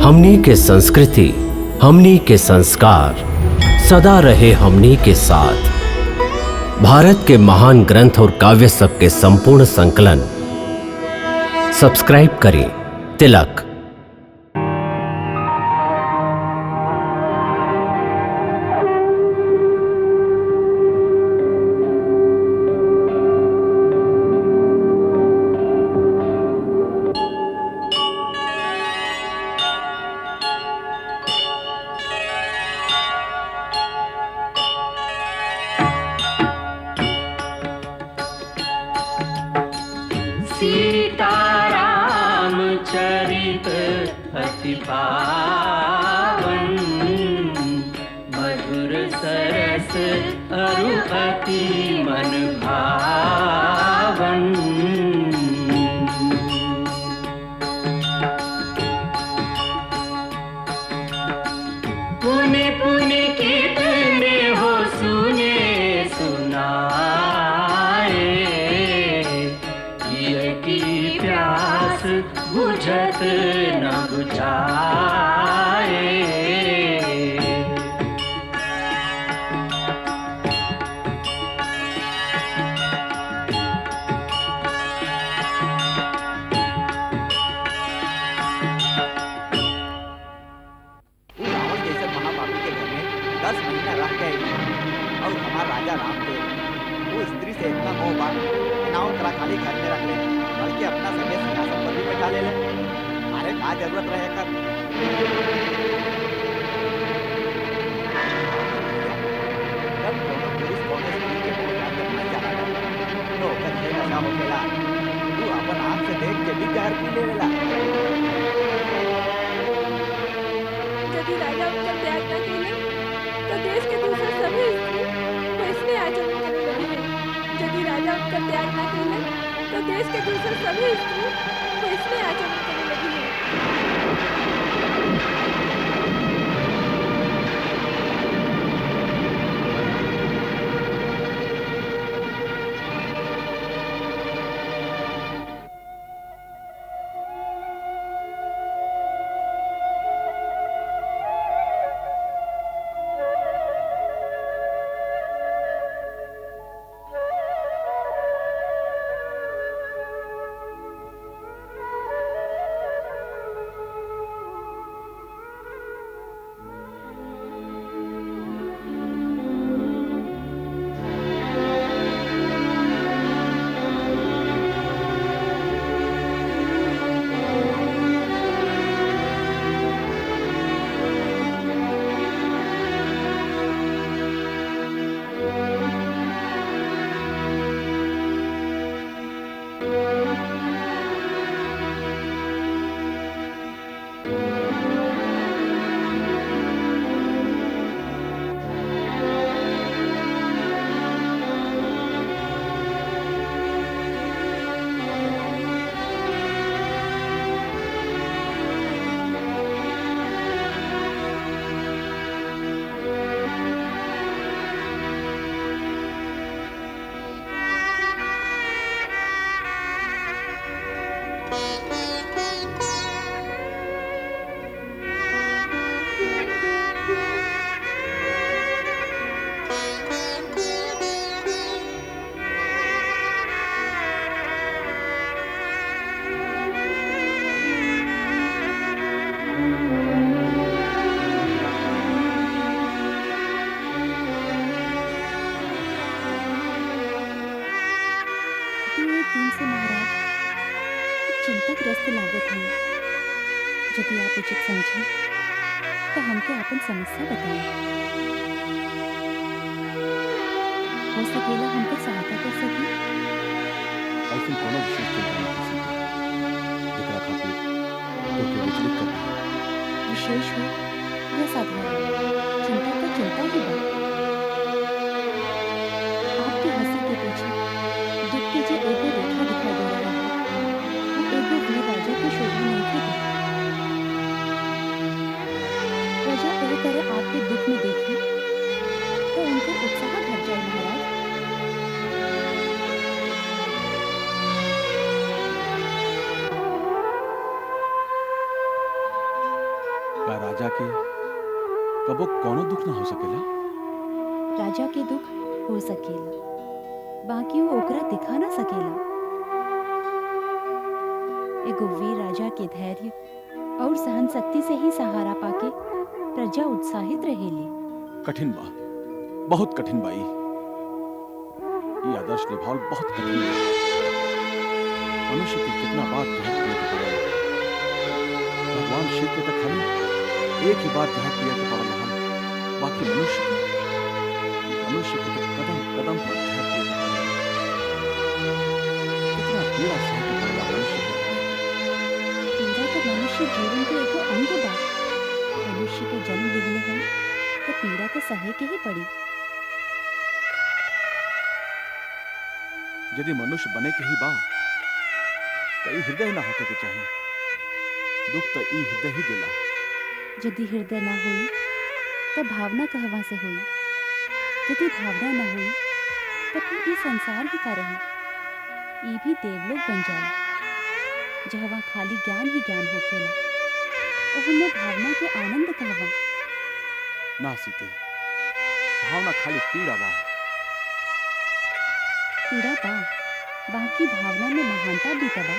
हमनी के संस्कृति, हमनी के संस्कार सदा रहे हमनी के साथ। भारत के महान ग्रंथ और काव्य सब के संपूर्ण संकलन सब्सक्राइब करें तिलक। सीताराम चरित अति पावन, मधुर सरस अरु अति मन भावन। पुनि पुनि कितने हो सुने सुनाए, की प्यास बुझत न बुझाए। रावण जैसे महापापी के घर में 10 महीना रह गए और हमारा राजा राम थे। वो स्त्री से इतना मोह बांट नाव करा खाली घर में रख ले, बल्कि अपना संगे सिंहासन पर भी बैठा ले। अरे क्या जरूरत रहे कर। जब दोनों पुरुष कोने स्त्री के मुंह जाके मर जाला तो ओकर ये दशा होखेला। तू अपन आँख से देख के भी जहर पी लेला। यदि राजा उत्तर त्याग न केले तो देश के दूसरे सभी स्त्री वैसने आचरण करने लगी है। यदि राजा उत्तर त्याग न केले तो देश के दूसरे सभी स्त्री वैसने आचरण करने लगी है। चिंताग्रस्त लागत है। यदि आप उचित समझें तो हमके अपन समस्या बताएं। हो सकेला हमको सहायता कर सके। ऐसी कोनो विशेष चिंता नहीं कर सकती जेकरा खातिर तो के विचलित कर विशेष हो या साधारण, चिंता तो चिंता ही बा। आपकी हंसी के पीछे दुख की जो एगो रेखा दिखाई दे रहा है, एगो वीर राजा की शोभा नहीं थी। प्रजा यह तरह आपके दुख में देखी तो उनका उत्साह घट जाए महाराज। आ राजा के कबो कोनो दुख ना हो सकेला। राजा के दुख हो सकेला, बाकी वो ओकरा दिखा ना सकेला। एगो वीर राजा के धैर्य और सहन शक्ति से ही सहारा पाके प्रजा उत्साहित रहेली। कठिन बा, बहुत कठिन बा ये आदर्श निभावल बहुत कठिन बा। मनुष्य के कितना बार जहर पिए के पड़ेला। भगवान शिव के तक खाली एक ही बार जहर पिए के पड़ल रहन, बाकी मनुष्य के तो कदम कदम पर जहर पिए के पड़ेला। कितना पीड़ा सह के पड़ेला मनुष्य के। पीड़ा तो मनुष्य जीवन के एगो अंग बा। मनुष्य के जन्म लेने है तो पीड़ा तो सहे के ही पड़ी। यदि मनुष्य बने के ही बा तो ई हृदय ना होके के चाहिए। दुख तो ई हृदय ही देला। यदि हृदय ना हुई तो भावना कहवा से हुई। यदि भावना ना हुई तो फिर ये संसार ही का रही। ये भी देवलोक बन जाए जहवा खाली ज्ञान ही ज्ञान होखेला। उनमें भावना के आनंद कहवा। ना सीते, भावना खाली पीड़ा बा। पीड़ा बा, बाकी भावना में महानता भी तबा।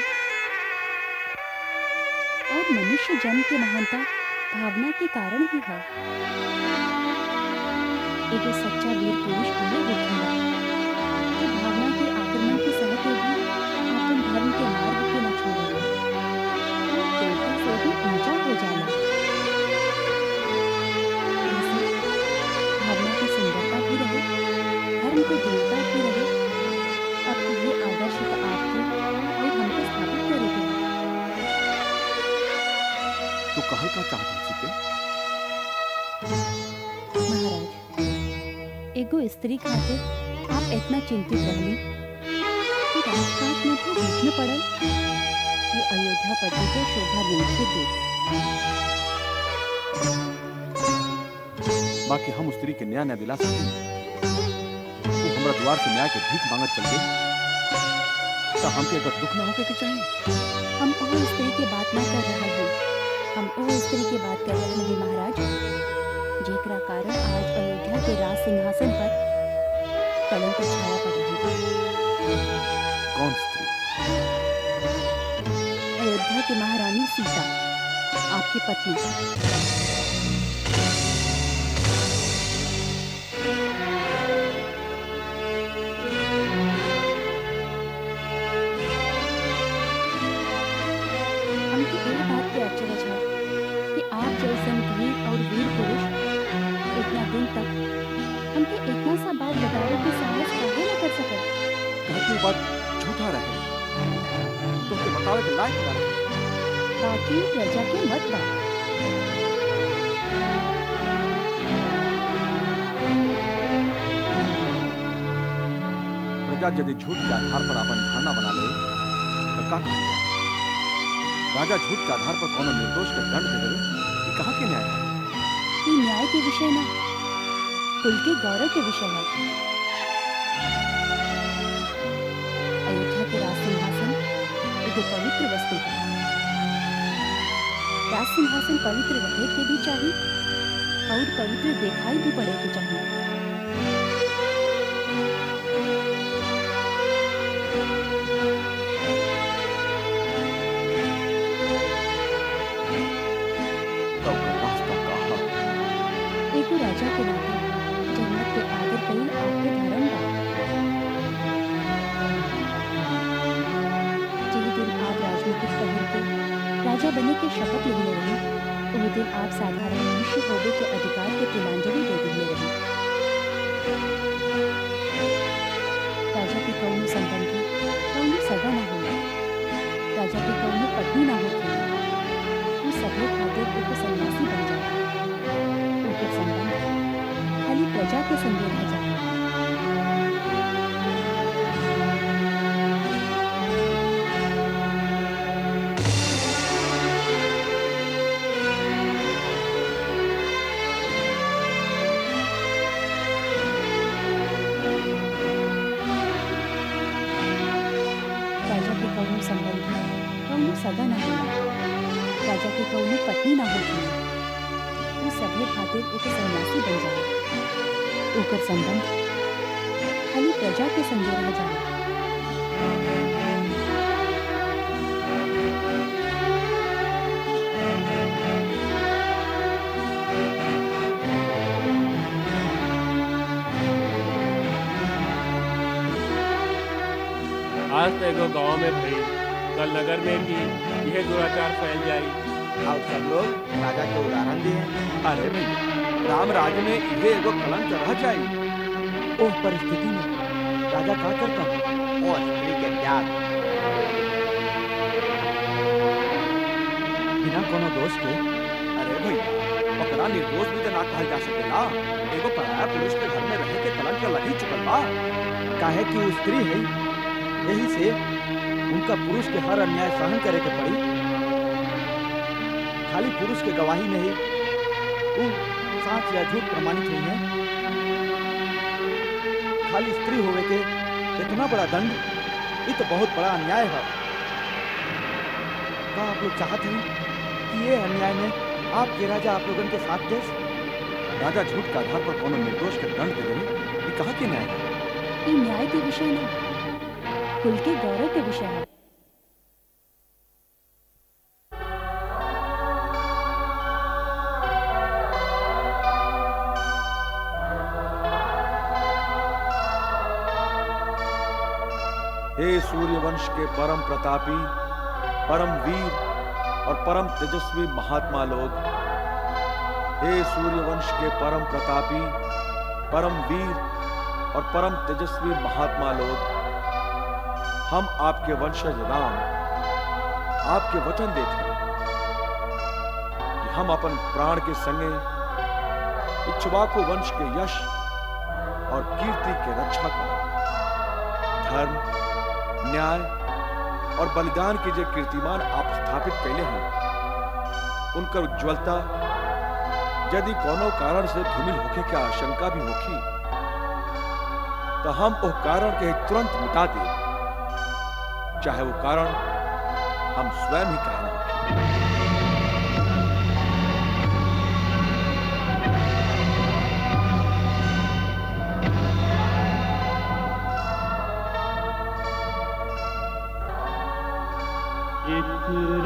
और मनुष्य जन्म के महानता भावना के कारण ही है। एगो सच्चा वीर पुरुष उन्हें होखेला जो भावना के आक्रमण के सहते भी अपन धर्म के मार्ग के न छोड़ेला। वो देवता से भी ऊंचा हो जाला। ऐसे भावना की सुंदरता भी रहे, धर्म की देवता भी रहे। अब ये आदर्श तो आपके और हमको स्थापित करेगा। तू कहल का चाहता सीते? महाराज, एगो स्त्री खातिर आप इतना चिंतित रहली कि राजकाज में भी बीच में पड़ल। ये अयोध्या पति के शोभा नहीं के दे। बाकी हम उस स्त्री के न्याय न दिला सकते। तू हमरा द्वार से न्याय के भीख मांगत चल गई तो हमके अगर दुख ना होके के चाहिए। हम वो स्त्री की बात ना कर रहे हैं। हम वो स्त्री की बात कर रहे हैं महाराज, जेकरा कारण आज अयोध्या के राज सिंहासन पर कलंक छाया पड़ रही है। कौन स्त्री? अयोध्या की महारानी सीता, आपकी पत्नी। हमको एक बात पे आश्चर्य है कि आप जैसे धीर और वीर पुरुष इतना दिन तक हमके इतना सा बात बताओ कि साहस काहे न कर सके। कहती बात झूठा रहे, तुमके बतावे के लायक ना रहे। बाकी प्रजा के मत बा। प्रजा यदि झूठ के आधार पर अपन धारणा बना ले तो का करेगा? राजा झूठ के आधार पर कोनो निर्दोष का दंड दे देवे, ये कहाँ के न्याय है? ये न्याय के विषय ना, कुल के गौरव के विषय है। अयोध्या के राज सिंहासन एक पवित्र वस्तु है। राज सिंहासन पवित्र रहे के भी चाहिए और पवित्र दिखाई भी पड़े के चाहिए। एगो राजा के नाते जन्नत के आदर कईल आपके धर्म बा। जिस दिन आप राजनीतिक पहल के राजा बने के शपथ लेने रहे, उस दिन आप साधारण मनुष्य होने के अधिकार के तिलांजलि दे देने रहे। राजा के कौनो संबंधी कौनो सगा ना होला, राजा की कौनो पत्नी ना होती। वो सभी खातिर एक सन्यासी बन जाता। उनके संबंध खाली प्रजा के संगे रह जाता। राजा के कौनो संबंधी कौनो सगा ना होला, राजा की कौनो पत्नी ना होती। सभे खातिर एक सहनासी बन जाए। ओकर संबंध खाली प्रजा के संगे रह जाए। आज तो एगो गांव में भई, कल नगर में भी यह दुराचार फैल जाई। और सब लोग राजा के उदाहरण दिए। अरे भैया, राम राज्य में इहे एगो कलंक रह जाई। ओह परिस्थिति में राजा का करता वो स्त्री के त्याग बिना कोनो दोष के। अरे भैया, ओकरा निर्दोष भी तो ना कहल जा सकेला। एगो पराया पुरुष के घर में रहे के कलंक लगी चुकल बा। काहे कि वो स्त्री है, यही से उनका पुरुष के हर अन्याय सहन करे के पड़ी। खाली पुरुष के गवाही नहीं, वो सच या झूठ प्रमाणित हुई है। खाली स्त्री होवे के इतना बड़ा दंड, ये तो बहुत बड़ा अन्याय है। क्या आप लोग चाहते हैं कि ये अन्याय में आपके राजा आप लोगों के साथ दे? राजा झूठ के आधार पर कोनो निर्दोष के दंड दे देवे, ये कहाँ के न्याय है? ये न्याय के विषय ना, कुल के गौरव के विषय है। हे सूर्यवंश के परम प्रतापी, परम वीर और परम तेजस्वी महात्मा लोग, हे सूर्यवंश के परम प्रतापी, परम वीर और परम तेजस्वी महात्मा लोग, हम आपके वंशज राम आपके वचन देते हैं कि हम अपन प्राण के संगे इक्ष्वाकु वंश के यश और कीर्ति के रक्षा करें। धर्म, न्याय और बलिदान के जो कीर्तिमान आप स्थापित कैले हैं, उनकर उज्ज्वलता यदि कोनो कारण से धूमिल होके की आशंका भी होखी, तो हम वो कारण के तुरंत मिटा दें, चाहे वो कारण हम स्वयं ही कहना।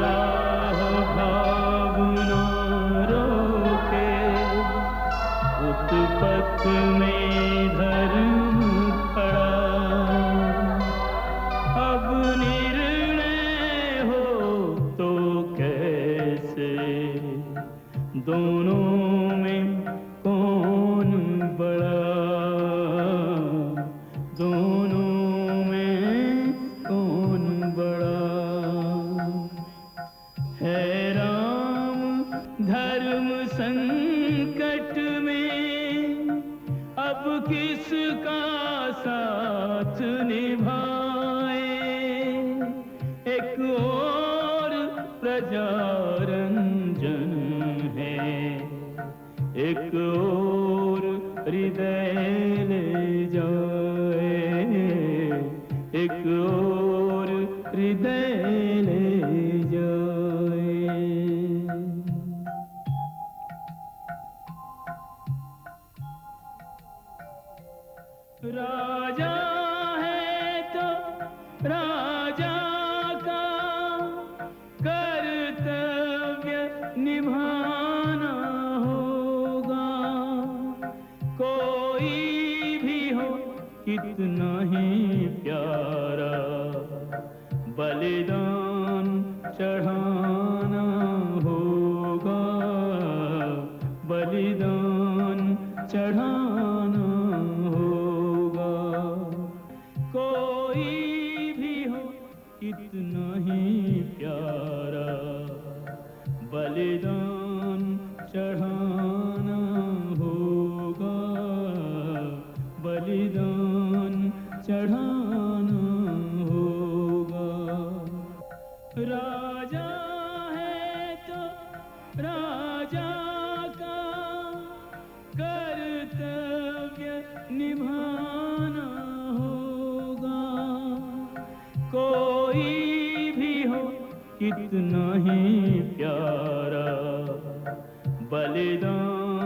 राह भावना रोके, उत्पत में धर्म खड़ा। अब निर्णय हो तो कैसे, दोनों में कौन बड़ा, दोनों में कौन बड़ा। है राम धर्म संकट में, अब किसका साथ निभाए। एक और प्रजा रंजन है, एक और हृदय ले जाए, एक और हृदय ले जाए। राजा है तो राजा का कर्तव्य निभाना होगा। कोई भी हो कितना ही प्यारा, बलिदान चढ़ाना होगा, बलिदान चढ़ाना होगा। कोई भी हो कितना ही प्यारा, बलिदान चढ़ाना होगा, बलिदान चढ़ाना होगा। राजा है तो राजा का कर्तव्य निभाना होगा। कोई भी हो कितना ही प्यारा, बलिदान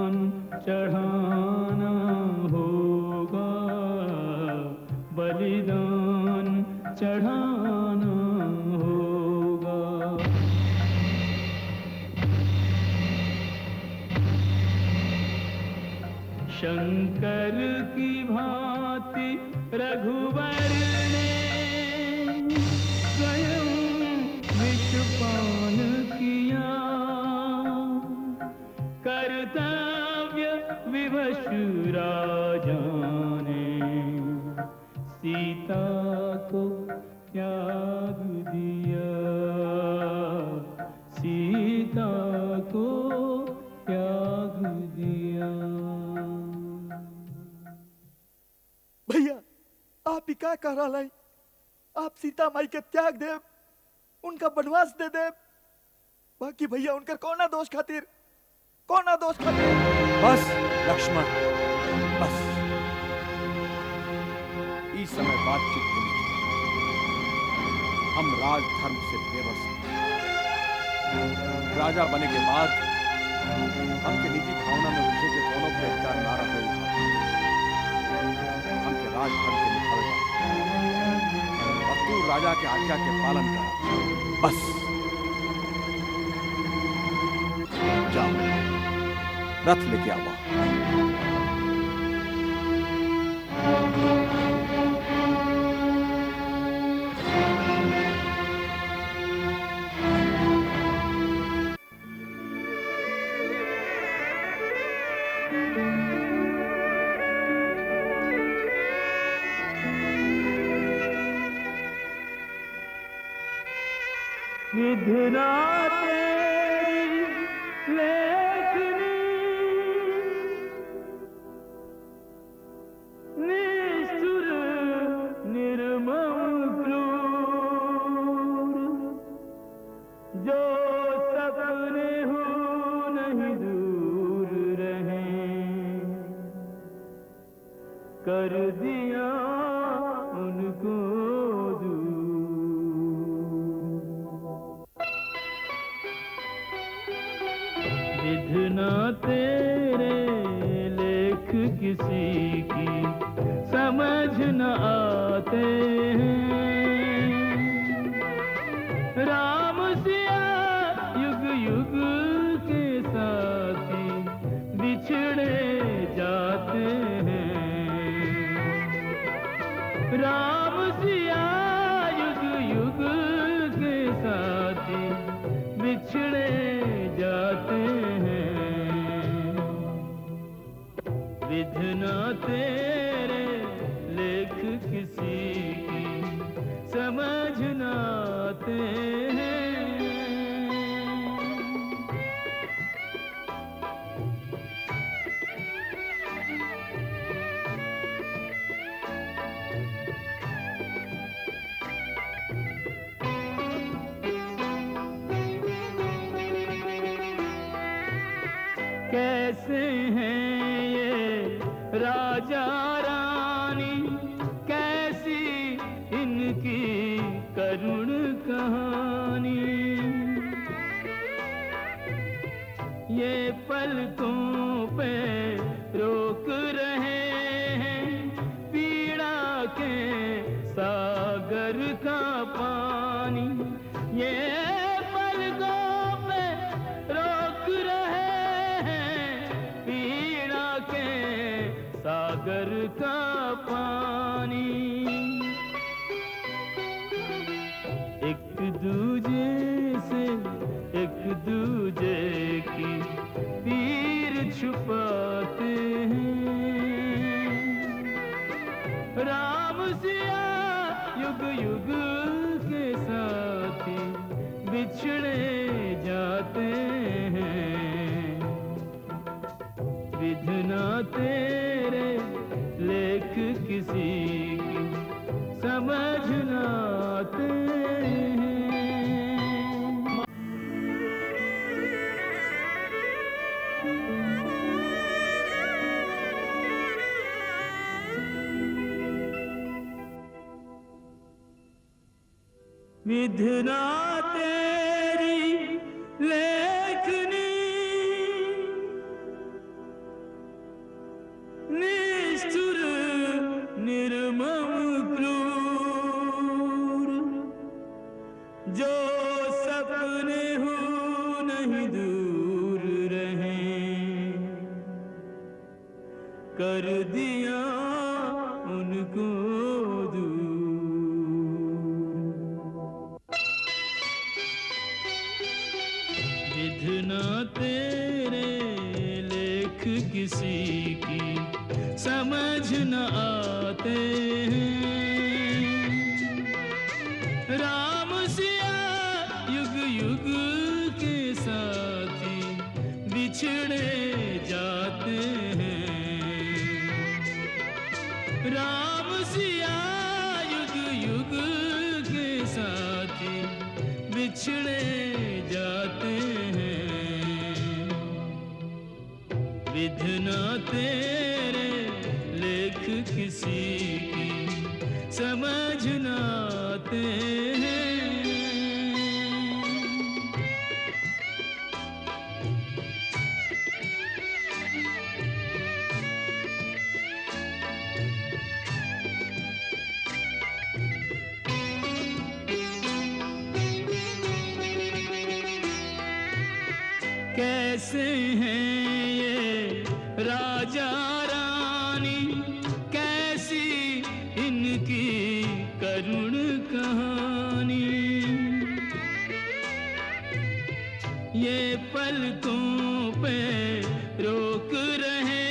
शंकर की भांति रघुवर ने स्वयं विषपान किया। कर्तव्य विवश राजा ने सीता को त्याग दिया, सीता को त्याग दिया। भैया आप ही क्या कह रहा है? आप सीता माई के त्याग दे, उनका वनवास दे दे, बाकी भैया उनका कौना दोष खातिर, कौना दोष खातिर? बस लक्ष्मण, बस इस समय बातचीत के लिए हम राजधर्म से बेबस हैं। राजा बने के बाद हमके निजी भावना में उलझे के दोनों के अधिकार नारा पे उठा, हमके राजधर्म के निकल और तू राजा के आज्ञा के पालन कर। बस जाओ, रथ लेके आवा। विधना तेरी लेखनी निष्ठुर निर्मम क्रूर, जो सपने हो नहीं दूर रहे, कर दिया उनको दूर। विधना तेरे लेख किसी की समझ न आते हैं, राम सिया युग युग के साथी बिछड़े जाते हैं, राम सिया युग युग के साथी बिछड़े जाते हैं। विधना तेरे लेख किसी की समझ न आते हैं। कैसे हैं ये राजा रानी, कैसी इनकी करुण कहानी, ये पलकों पे रोक रहे हैं पीड़ा के सागर का पानी, ये पलकों पे रोक रहे हैं पीड़ा के सागर का पानी। एक दूजे से एक दूजे की पीर छुपाते हैं, राम सिया युग युग के साथी बिछड़े जाते हैं। विधना तेरे लेख किसी की समझ न आते हैं। विधना तेरी लेखनी निष्ठुर निर्मम क्रूर, जो सपने हो नहीं दूर रहे, कर दिया उनको दूर। विधना तेरे लेख किसी की समझ न आते हैं। राम सिया युग युग के साथी बिछड़े जाते हैं। राम सिया युग युग के साथी बिछड़े जाते हैं। विधना तेरे लेख किसी की समझ न आते हैं। कैसे हैं ये राजा रानी, कैसी इनकी करुण कहानी। ये पलकों पे रोक रहे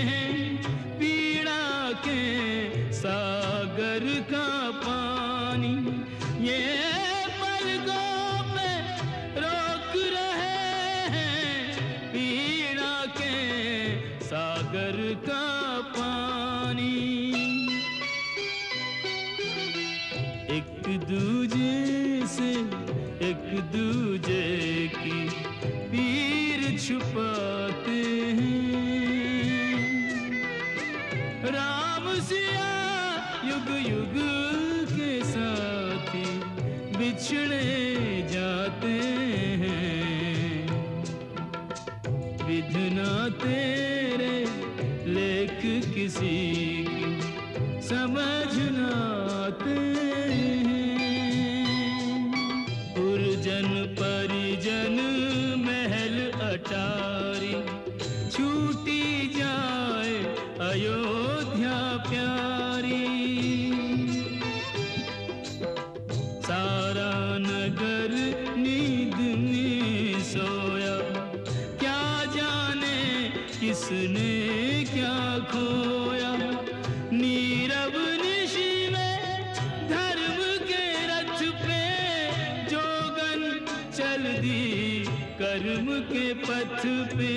हैं पीड़ा के सागर का पानी। ये पलकों पे रोक रहे हैं पीड़ा के सागर का पानी। एक दूजे से एक दूजे की पीर छुपाते हैं। राम सिया युग युग के साथी बिछड़े जाते हैं। विधना तेरे लेख किसी की समझ न आते हैं। पुरजन परिजन महल अटारी छूटी जाए अयोध्या प्यारी। सारा नगर नींद में सोया, क्या जाने किसने क्या खोया। नीरव निशी में धर्म के रथ पे जोगन चल दी कर्म के पथ पे।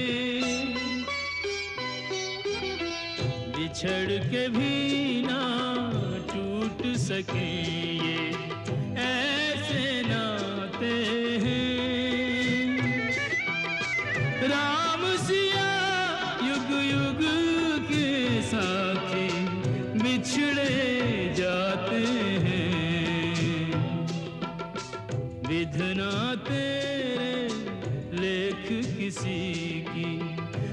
बिछड़ के भी ना टूट सके ये ऐसे नाते हैं। राम सिया युग युग के साथी बिछड़े जाते हैं। विधना तेरे लेख किसी की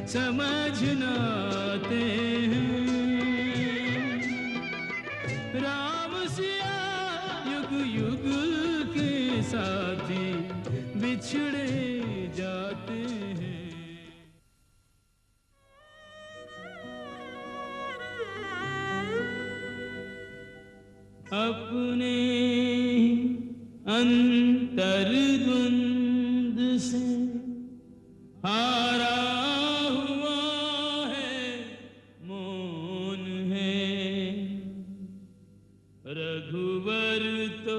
समझ न आते हैं। राम सिया युग युग के साथी बिछड़े जाते हैं। अपने अंतर्द्वंद से हारा हुआ है मौन है। रघुवर तो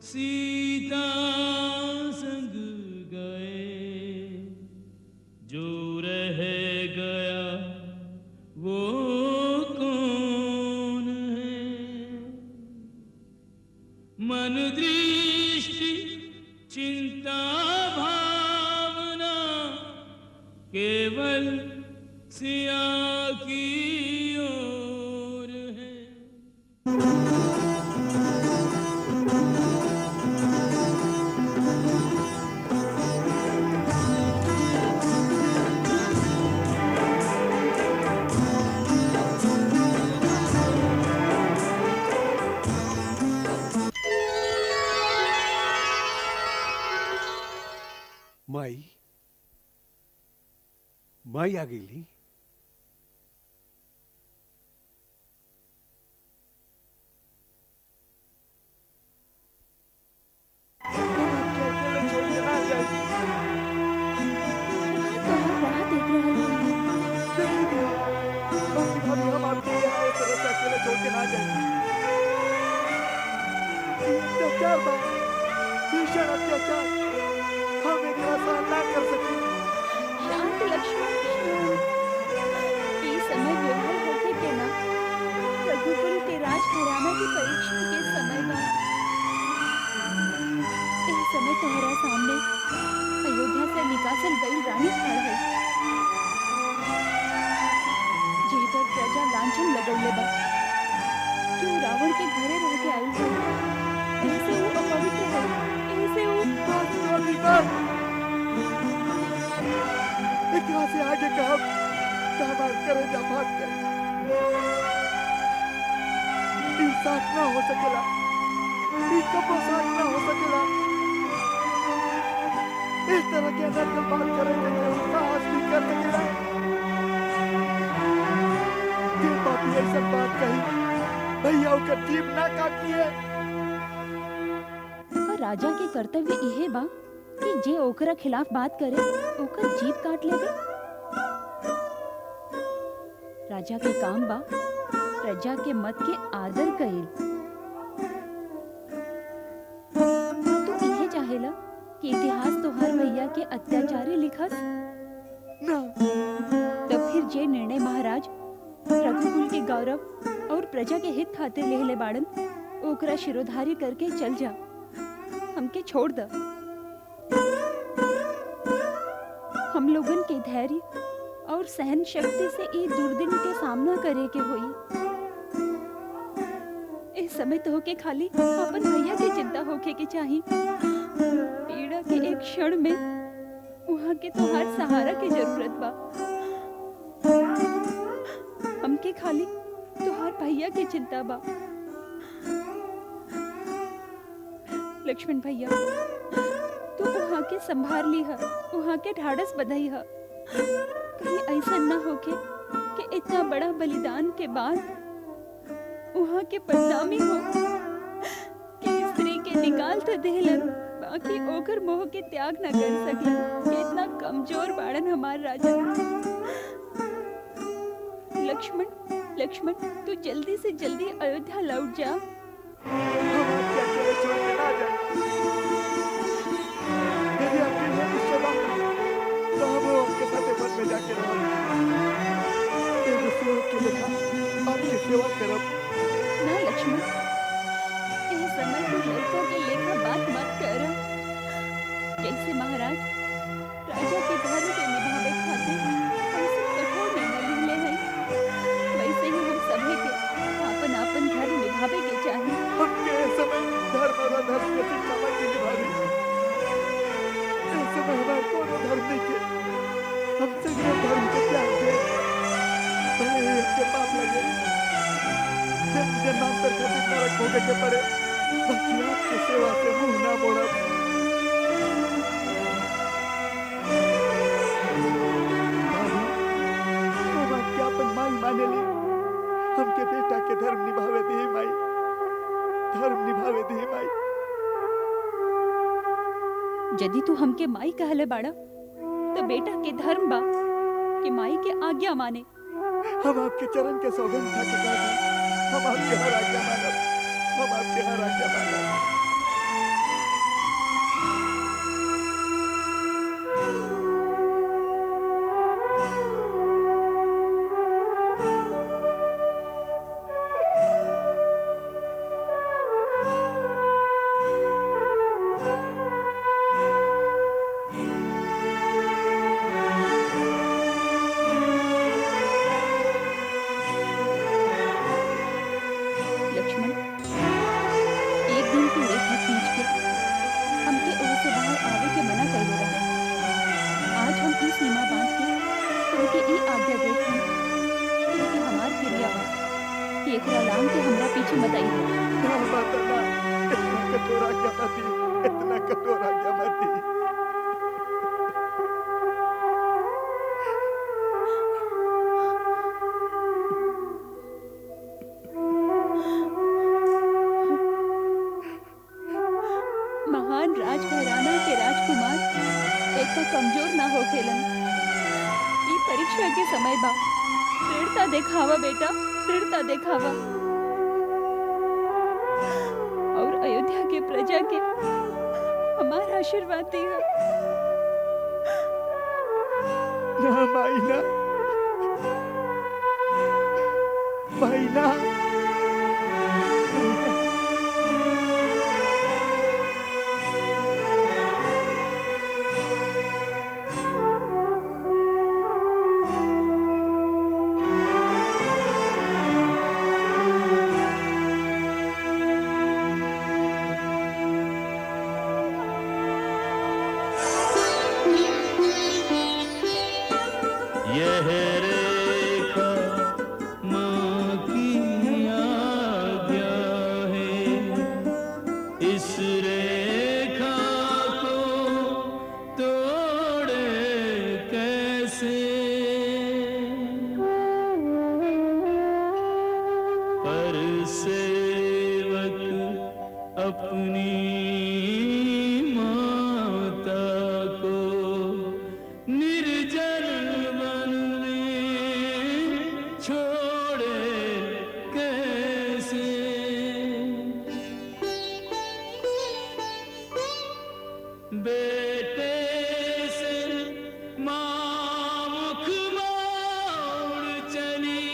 सीता संग गए, जो रह गया वो कौन है। मन दृष्टि चिंता भावना केवल सिया की ओर है। माई आ गेली। आ जाए। अत्याचार बा, भीषण अत्याचार, हम एकरा सहन ना कर सकी। शांत लक्ष्मण शांत। ई समय व्यवहार होके के ना रघुकुल के राजघराना की परीक्षा के समय बा। इस समय तुम्हारा सामने अयोध्या से निकासल गई रानी खड़ है, जे पर प्रजा लांछन लगौले बा कि वो रावण के घरे रह के आयल है। ऐसे वो अपवित्र है, ऐसे वो एकरा से आगे का हमार करेजा फाट गए। ई साथ ना हो सकेला, ई कबो साथ ना हो सकेला। इस तरह के अनर्गल बात करे के केहू साहस भी कर सकेला। जे पापी ऐसा बात कही भैया ओकर जीभ ना काट लिए। का राजा के कर्तव्य इहे बा कि जे ओकरा खिलाफ बात करे ओकर जीभ काट लेवे। राजा के काम बा प्रजा के मत के आदर कईल। तू इहे चाहेला कि इतिहास तोहर भैया के अत्याचारी लिखस ना। तब फिर जे निर्णय महाराज रघुकुल के गौरव और प्रजा के हित खातिर लेहले बाड़न ओकरा शिरोधारी करके चल जा, हमके छोड़ द। हम लोगन के धैर्य और सहन शक्ति से ई दुर्दिन के सामना करे के होई। इस समय तो के खाली अपन भैया की चिंता होके के चाही। पीड़ा के एक क्षण में वहाँ के तोहार सहारा की जरूरत बा। हमके खाली तोहार भैया की चिंता बा। लक्ष्मण भैया तू वहाँ के संभाल ली है, वहाँ के ढाढ़स बधाई है। कहीं ऐसा न होके कि इतना बड़ा बलिदान के बाद वहाँ के बदनामी हो कि स्त्री के निकाल तो देहलन बाकी ओकर मोह के त्याग न कर सकलन। कितना कमजोर बाड़न हमार राजा। लक्ष्मण लक्ष्मण तू जल्दी से जल्दी अयोध्या लौट जा। हम आपके अकेले छोड़ के ना जाए। यदि आपके लिए गुस्सा बा, तो हम आपके साथ वन में जाके रहेंगे। एगो सेवक के लेखा आपकी सेवा करब। ना लक्ष्मण, इस समय तू लड़का के लेखा बात मत कर। जैसे महाराज राजा के धर्म के निभावे खातिर ऐसे कठोर निर्णय ले हैं, वैसे ही हम सभी के अपन अपन धर्म निभावे के चाहिए। हमके इस समय धर्म और अधर्म के सिखावा के निभावे। इस समय हमारा कोनो धर्म नहीं के। हम सभी धर्म के त्याग दे। भले ही हमके पाप लगे, जन्मांतर का नरक भोगे के पड़े, बाकी आपकी सेवा से मुंह ना मोड़ब। हम आपके अपन माई माने ली। हमके बेटा के धर्म निभावे दी माई, धर्म निभावे दी माई। यदि तू हमके माई कहले बाड़ा तो बेटा के धर्म बा कि माई के आज्ञा माने। हम आपके चरण के सौगंध खा के कहते हैं, हम आपके हर आज्ञा मानब, हम आपके हर आज्ञा मानब। लक्ष्मण, एक दिन तू रेखा खींच के हमके ओर से बाहर आवे के मना कइले रहे। आज हम ई सीमा बांध के तोके ई आज्ञा देत हन कि हमार क्रिया बा कि एकरा लांग के हमरा पीछे मत आइए। ना माता ना, इतना कठोर आज्ञा मत दी, इतना कठोर आज्ञा मत दी। महान राजघराना के राजकुमार एक कमजोर ना हो खेलन। ई परीक्षा के समय बा, दृढ़ता दिखावा बेटा, दृढ़ता दिखावा। आशीर्वाद दिया। ना माई ना, माई ना। यह रेखा माँ की आज्ञा है, इस रेखा को तोड़े कैसे। पर सेवक अपनी माता को निर्जन वन में छोड़े कैसे। बेटे से माँ मुख मोड़ चली,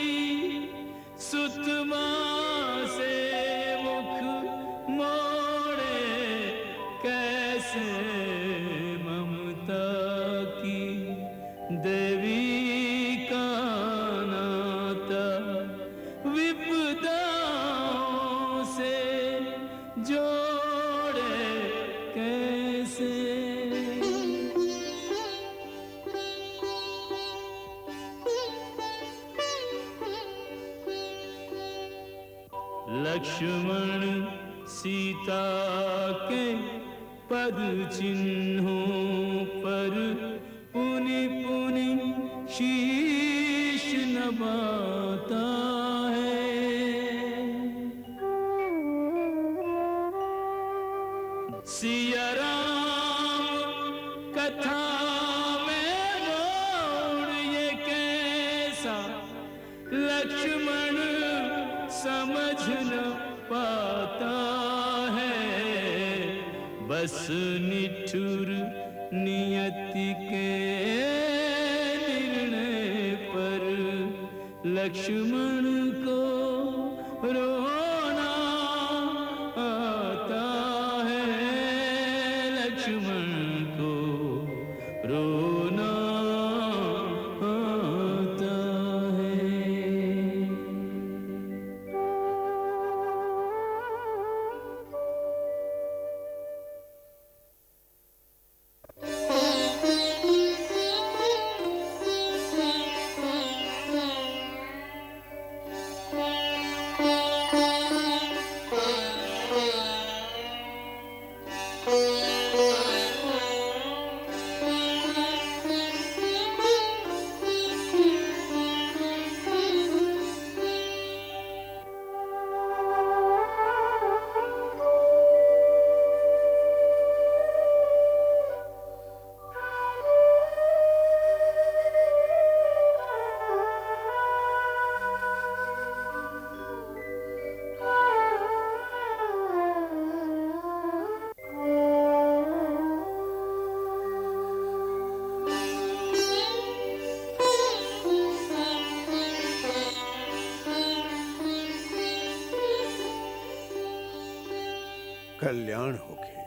सुत माँ से मुख मोड़े कैसे। ममता की देवी का नाता विपदाओं से जोड़े कैसे। लक्ष्मण सीता के पद चिन्हों पर पुनि पुनि शीश नवाता है। सिया राम कथा में मोड़ ये कैसा, लक्ष्मण समझ न पाता है। बस निठुर नियति के निर्णय पर लक्ष्मण को रोना आता है। लक्ष्मण को रोना आता है। कल्याण होके।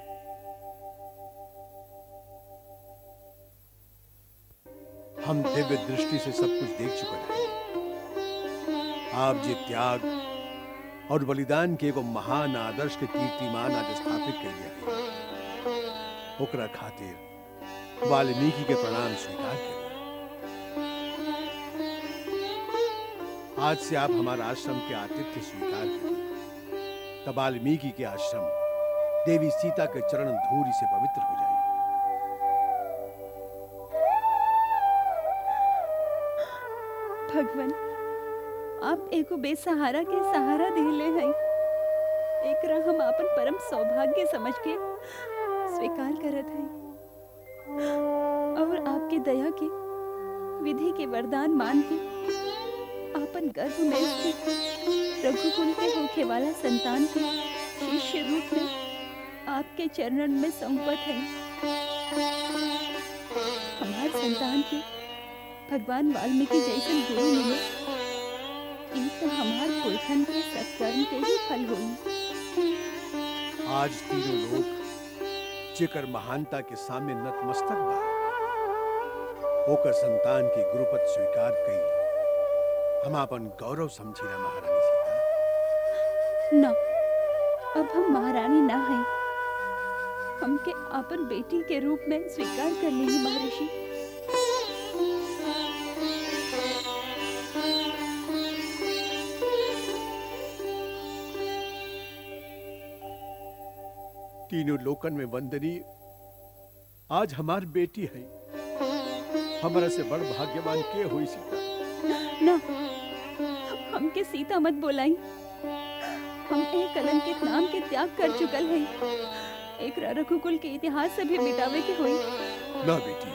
हम दिव्य दृष्टि से सब कुछ देख चुके हैं। आप जी त्याग और बलिदान के एगो महान आदर्श के कीर्तिमान आज स्थापित कर दिया है। ओकरा खातिर वाल्मीकि के प्रणाम स्वीकार करें। आज से आप हमारा आश्रम के आतिथ्य स्वीकार करें, तब वाल्मीकि के आश्रम देवी सीता के चरण धूरी से पवित्र हो जाए। भगवान, आप एगो बेसहारा के सहारा दिले हैं। एकरा हम अपन परम सौभाग्य समझ के स्वीकार करत हैं और आपके दया के विधि के वरदान मान के अपन गर्भ में स्थित रघुकुल के होखे वाला संतान के शिष्य रूप में आपके चरणन में सौंपत है। हमार संतान के भगवान वाल्मीकि जैसन गुरु मिले, ई तो हमार पुरखन के सत्कर्म के ही फल होई। आज तीनों लोग जेकर महानता के सामने नतमस्तक बा, होकर संतान की गुरुपद स्वीकार कई हम अपन गौरव समझीला महारानी सीता। ना, अब हम महारानी ना हैं, हमके अपन बेटी के रूप में स्वीकार कर ली महर्षि। तीनों लोकन में वंदनी आज हमार बेटी है, हमारा से बड़ भाग्यवान के हुई सीता। ना, हमके सीता मत बोलाई। हम एक कलंकित नाम के त्याग कर चुकल हैं। एक रघुकुल के इतिहास से भी मिटावे के हुई। ना बेटी,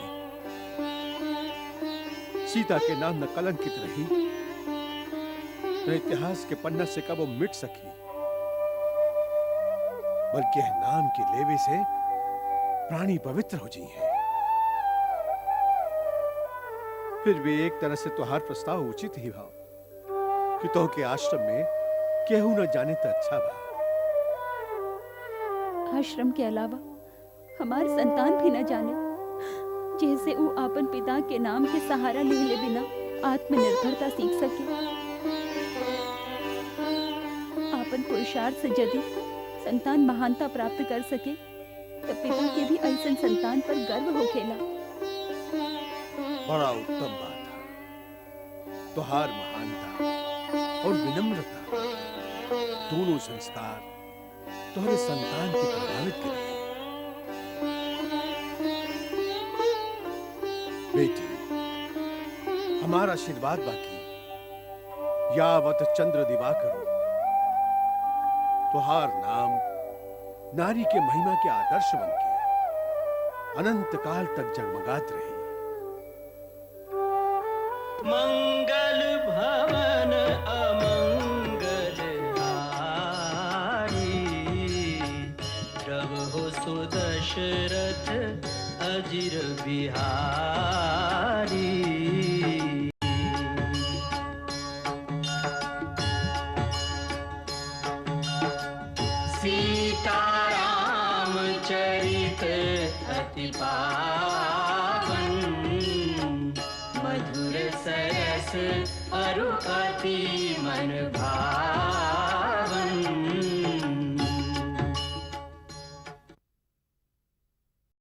सीता के नाम न कलंकित रही, न इतिहास के पन्ना से कब वो मिट सकी, बल्कि यह नाम के लेवे से प्राणी पवित्र हो जी हैं। फिर भी एक तरह से तुहार प्रस्ताव उचित ही भाव कि तो के आश्रम में केहू न जाने तो अच्छा बा। आश्रम के अलावा हमार संतान भी न जाने, जैसे वो अपन पिता के नाम के सहारा ले ले बिना आत्मनिर्भरता सीख सके। अपन पुरुषार्थ से यदि संतान महानता प्राप्त कर सके, तो पिता के भी ऐसन संतान पर गर्व होखेला। बड़ा उत्तम बात है। तुहार महानता और विनम्रता दोनों संस्कार तुम्हारे संतान की प्रभावित करेंगे। बेटी, हमारा आशीर्वाद बाकी यावत चंद्र दिवाकर तुहार नाम नारी के महिमा के आदर्श बन के अनंत काल तक जगमगात रहे। मंगल भवन अमंगल हारी, प्रभु सुदशरथ अजिर बिहारी। सीताराम चरित अति पावन, मधुर सरस अरु अति मन भावन।